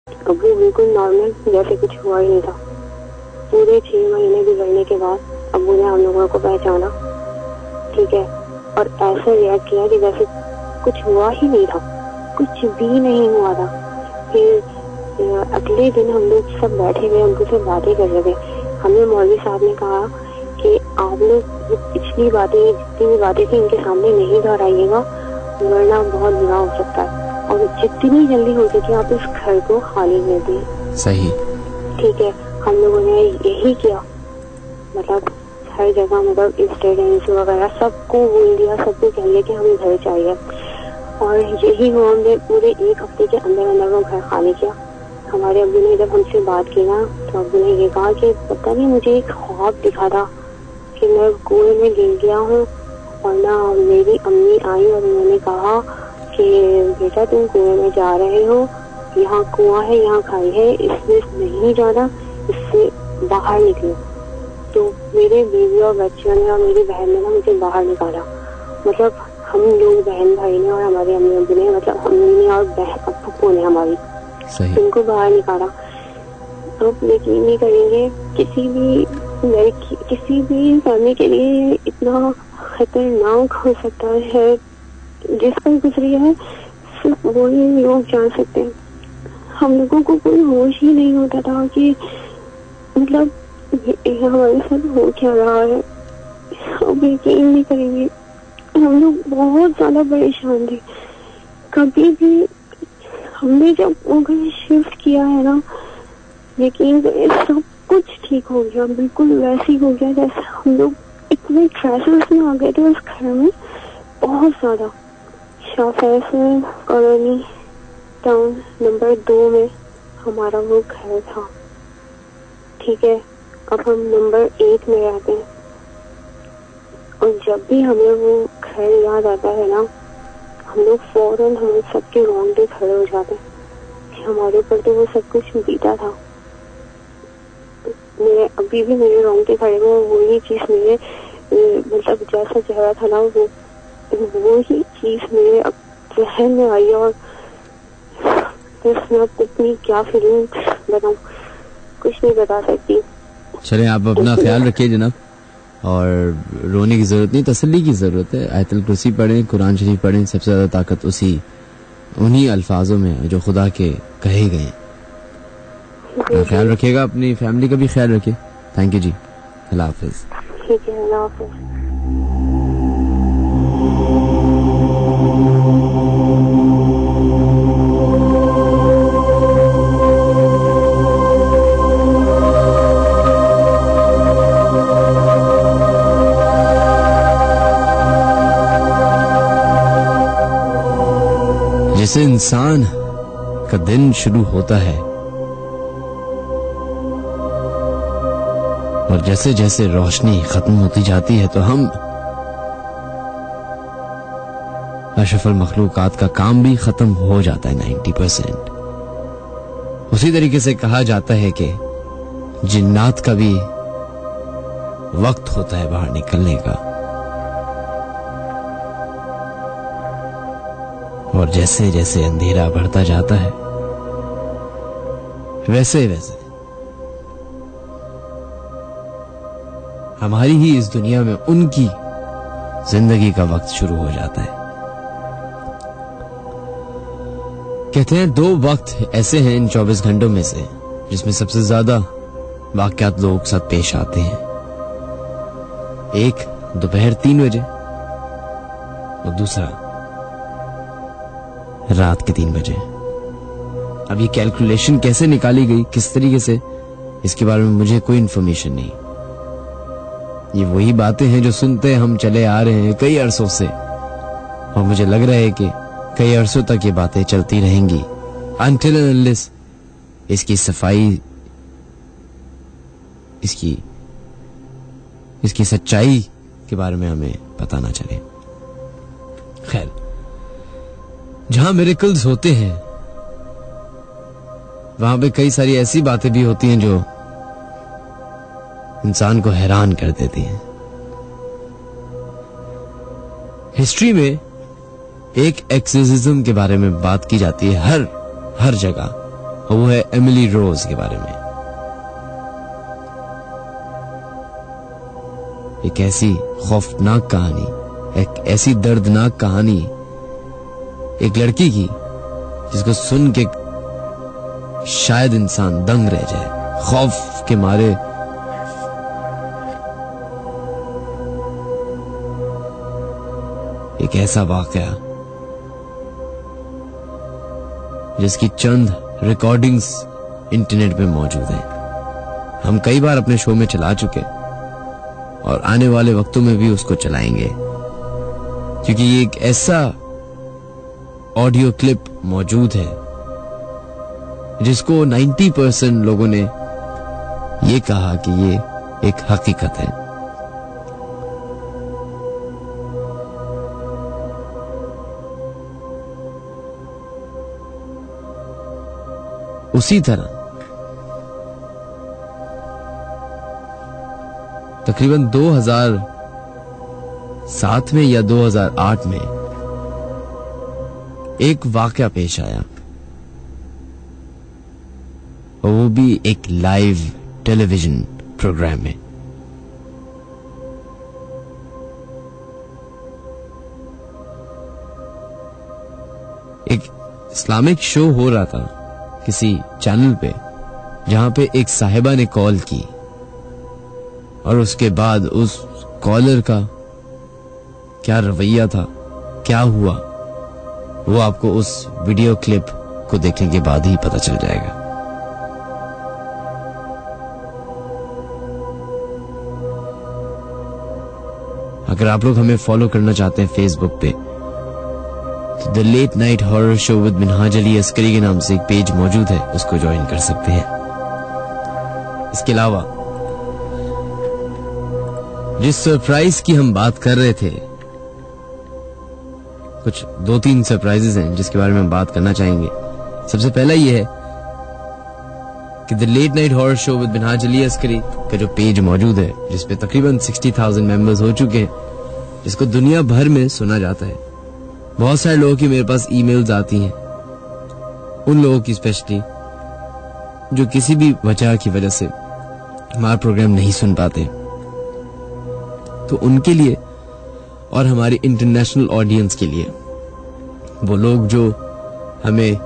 अबू बिल्कुल नॉर्मल, जैसे कुछ हुआ ही नहीं था। पूरे 6 महीने गुजरने के बाद अबू ने हम लोगों को पहचाना, ठीक है, और ऐसा रिएक्ट किया कि जैसे कुछ हुआ ही नहीं था, कुछ भी नहीं हुआ था। फिर अगले दिन हम लोग सब बैठे हुए उनको से बातें कर रहे थे। हमें मौलवी साहब ने कहा कि आप लोग पिछली बातें, जितनी भी बातें थी इनके सामने नहीं दोहराइएगा, वरना बहुत बुरा हो सकता है, और जितनी जल्दी हो सके आप इस घर को खाली कर दें। सही, ठीक है। हम लोगों ने यही किया, मतलब हर जगह, मतलब इंस्टेडेंस वगैरह सबको बोल दिया, सबको कह दिया कि हमें घर चाहिए, और यही हुआ। हमने पूरे 1 हफ्ते के अंदर अंदर वो घर खाली किया। हमारे अब्बू ने जब हमसे बात की ना, तो अब्बू ने ये कहा कि पता नहीं मुझे एक ख्वाब दिखा था कि मैं कुएं में गिर गया हूँ, और ना मेरी अम्मी आई और उन्होंने कहा कि बेटा तुम कुएं में जा रहे हो, यहाँ कुआं है, यहाँ खाई है, इसमें नहीं जाना, इससे बाहर निकलो। तो मेरे बीवी और बच्चों ने और मेरी बहन ने ना मुझे बाहर निकाला, मतलब हम लोग बहन भाई ने और हमारी अम्मी अब्बू ने, मतलब अम्मी ने और बहन अब्बू ने हमारी, उनको बाहर निकाला। आप यकीन नहीं करेंगे, किसी भी लड़की, किसी भी फैमिली के लिए इतना खतरनाक हो सकता है, जिस पर गुजरी है सिर्फ वही लोग जान सकते हैं। हम लोगों को कोई होश ही नहीं होता था कि मतलब हमारे साथ हो क्या रहा है। अब यकीन नहीं करेंगे, हम लोग बहुत ज्यादा परेशान थे। कभी भी हमने जब वो घर शिफ्ट किया है ना, यकीन करें सब कुछ ठीक हो गया, बिल्कुल वैसे ही हो गया जैसे हम लोग इतने क्राइसिस में आ गए थे उस घर में, बहुत ज्यादा। Shah Faisal colony town number 2 में हमारा वो घर था, ठीक है। अब हम नंबर 1 में रहते हैं, और जब भी हमें वो घर याद आता है ना, हम लोग फौरन हमें सबके रोंगटे खड़े हो जाते हैं कि हमारे ऊपर तो वो सब कुछ बीता था। मेरे अभी भी मेरे रोंगटे खड़े हुए, वही चीज मेरे मतलब जैसा चेहरा था ना, वो ही चीज मेरे जहन में आई, और मैं अपनी क्या फीलिंग बताऊं, कुछ नहीं बता सकती। चलें, आप अपना ख्याल रखिए जनाब, और रोने की जरूरत नहीं, तसल्ली की जरूरत है। आयतुल कुर्सी पढ़ें, कुरान शरीफ पढ़ें, सबसे ज्यादा ताकत उन्हीं अल्फाजों में है जो खुदा के कहे गए। ख्याल रखिएगा, अपनी फैमिली का भी ख्याल रखिए। थैंक यू जी, अल्लाह हाफिज। ठीक है, अल्लाह हाफिज। जैसे इंसान का दिन शुरू होता है और जैसे जैसे रोशनी खत्म होती जाती है, तो हम अशरफुल मखलूकात का काम भी खत्म हो जाता है 90%। उसी तरीके से कहा जाता है कि जिन्नात का भी वक्त होता है बाहर निकलने का, और जैसे जैसे अंधेरा बढ़ता जाता है वैसे वैसे हमारी ही इस दुनिया में उनकी जिंदगी का वक्त शुरू हो जाता है। कहते हैं 2 वक्त ऐसे हैं इन 24 घंटों में से जिसमें सबसे ज्यादा वाकयात लोगों के साथ पेश आते हैं। एक दोपहर 3 बजे और दूसरा रात के 3 बजे। अब ये कैलकुलेशन कैसे निकाली गई, किस तरीके से, इसके बारे में मुझे कोई इंफॉर्मेशन नहीं। ये वही बातें हैं जो सुनते हम चले आ रहे हैं कई अरसों से, और मुझे लग रहा है कि कई अरसों तक ये बातें चलती रहेंगी until and unless इसकी सफाई, इसकी सच्चाई के बारे में हमें पता ना चले। खैर, जहां मिरेकल्स होते हैं वहां पे कई सारी ऐसी बातें भी होती हैं जो इंसान को हैरान कर देती हैं। हिस्ट्री में एक एक्सोर्सिज्म के बारे में बात की जाती है हर जगह, और वो है एमिली रोज के बारे में। एक ऐसी खौफनाक कहानी, एक ऐसी दर्दनाक कहानी एक लड़की की जिसको सुन के शायद इंसान दंग रह जाए खौफ के मारे। एक ऐसा वाकया जिसकी चंद रिकॉर्डिंग्स इंटरनेट पे मौजूद हैं। हम कई बार अपने शो में चला चुके और आने वाले वक्तों में भी उसको चलाएंगे, क्योंकि ये एक ऐसा ऑडियो क्लिप मौजूद है जिसको 90% लोगों ने ये कहा कि ये एक हकीकत है। उसी तरह तकरीबन 2007 में या 2008 में एक वाकया पेश आया, और वो भी एक लाइव टेलीविजन प्रोग्राम में। एक इस्लामिक शो हो रहा था किसी चैनल पे, जहां पे एक साहिबा ने कॉल की और उसके बाद उस कॉलर का क्या रवैया था, क्या हुआ, वो आपको उस वीडियो क्लिप को देखने के बाद ही पता चल जाएगा। अगर आप लोग हमें फॉलो करना चाहते हैं फेसबुक पे, तो the late night horror show with Minhaj Ali Askari के नाम से एक पेज मौजूद है, उसको ज्वाइन कर सकते हैं। इसके अलावा जिस सरप्राइज की हम बात कर रहे थे, कुछ 2-3 सरप्राइजेस हैं जिसके बारे में हम बात करना चाहेंगे। सबसे पहला ये है कि the late night horror show with Minhaj Ali Askari का जो पेज मौजूद है, जिसपे तकरीबन 60,000 मेंबर्स हो चुके हैं, जिसको दुनिया भर में सुना जाता है। बहुत सारे लोगों की मेरे पास ईमेल्स आती हैं, उन लोगों की स्पेशली जो किसी भी वजह की वजह से हमारा प्रोग्राम नहीं सुन पाते, तो उनके लिए और हमारी इंटरनेशनल ऑडियंस के लिए, वो लोग जो हमें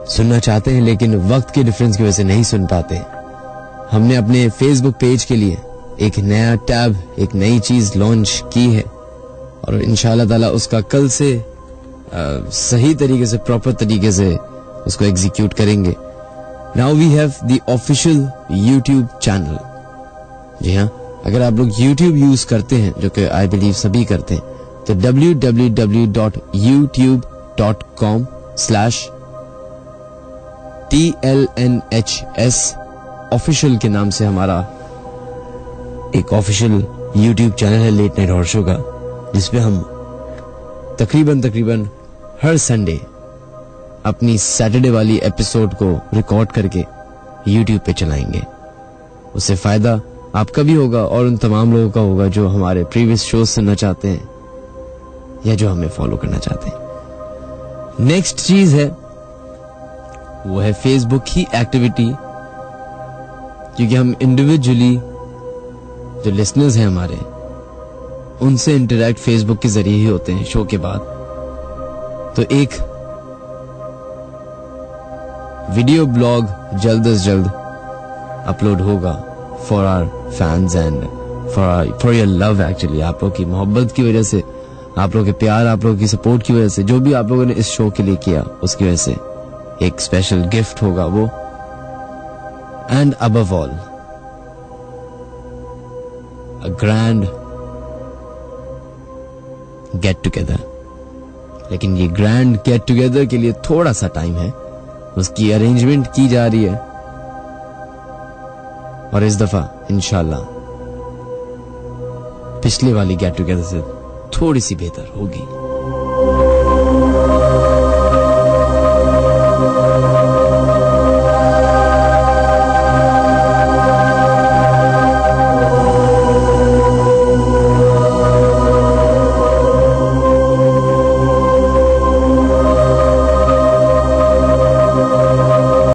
सुनना चाहते हैं लेकिन वक्त के डिफरेंस की वजह से नहीं सुन पाते, हमने अपने फेसबुक पेज के लिए एक नया टैब, एक नई चीज लॉन्च की है, और इंशाल्लाह ताला उसका कल से सही तरीके से, प्रॉपर तरीके से उसको एग्जीक्यूट करेंगे। Now we have the official YouTube channel. जी हाँ, अगर आप लोग YouTube यूज करते हैं, जो कि आई बिलीव सभी करते हैं, तो www.youtube.com/TLNHS ऑफिशियल के नाम से हमारा एक ऑफिशियल YouTube चैनल है लेट नाइट हॉरर शो का, जिसपे हम तकरीबन हर संडे अपनी सैटरडे वाली एपिसोड को रिकॉर्ड करके YouTube पे चलाएंगे। उससे फायदा आपका भी होगा और उन तमाम लोगों का होगा जो हमारे प्रीवियस शोज सुनना चाहते हैं या जो हमें फॉलो करना चाहते हैं। नेक्स्ट चीज है वो है फेसबुक की एक्टिविटी, क्योंकि हम इंडिविजुअली जो लिसनर्स हैं हमारे, उनसे इंटरैक्ट फेसबुक के जरिए ही होते हैं शो के बाद। तो एक वीडियो ब्लॉग जल्द से जल्द अपलोड होगा for our fans and for your love. Actually आप लोग की मोहब्बत की वजह से, आप लोग के प्यार, आप लोग की सपोर्ट की वजह से, जो भी आप लोगों ने इस शो के लिए किया उसकी वजह से एक स्पेशल गिफ्ट होगा वो। And above all a grand get together. लेकिन ये ग्रैंड गेट टुगेदर के लिए थोड़ा सा टाइम है, उसकी अरेंजमेंट की जा रही है, और इस दफा इंशाल्लाह पिछले वाली गेट टुगेदर से थोड़ी सी बेहतर होगी।